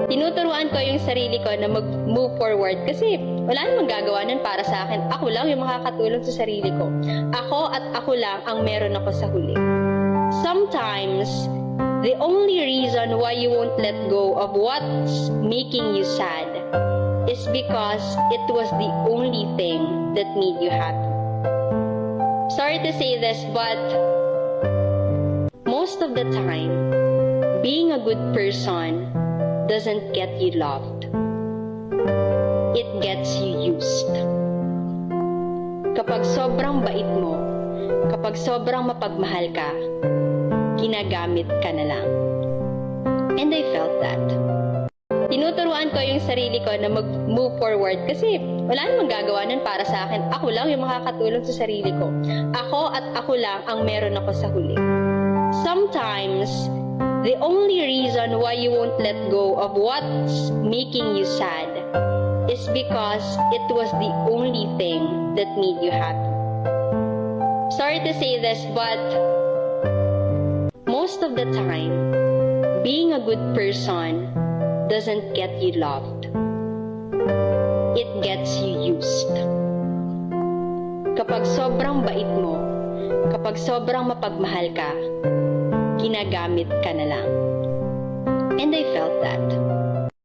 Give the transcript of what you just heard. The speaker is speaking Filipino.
Tinuturuan ko yung sarili ko na mag-move forward kasi wala namang gagawa nun para sa akin. Ako lang yung makakatulong sa sarili ko. Ako at ako lang ang meron ako sa huli. Sometimes, the only reason why you won't let go of what's making you sad is because it was the only thing that made you happy. Sorry to say this, but most of the time, being a good person doesn't get you loved. It gets you used. Kapag sobrang bait mo, kapag sobrang mapagmahal ka, ginagamit ka na lang. And I felt that. Tinuturuan ko yung sarili ko na mag-move forward kasi wala namang gagawa nun para sa akin. Ako lang yung makakatulong sa sarili ko. Ako at ako lang ang meron ako sa huli. Sometimes, the only reason why you won't let go of what's making you sad is because it was the only thing that made you happy. Sorry to say this, but most of the time, being a good person doesn't get you loved. It gets you used. Kapag sobrang bait mo, kapag sobrang mapagmahal ka, ginagamit ka na lang. And I felt that.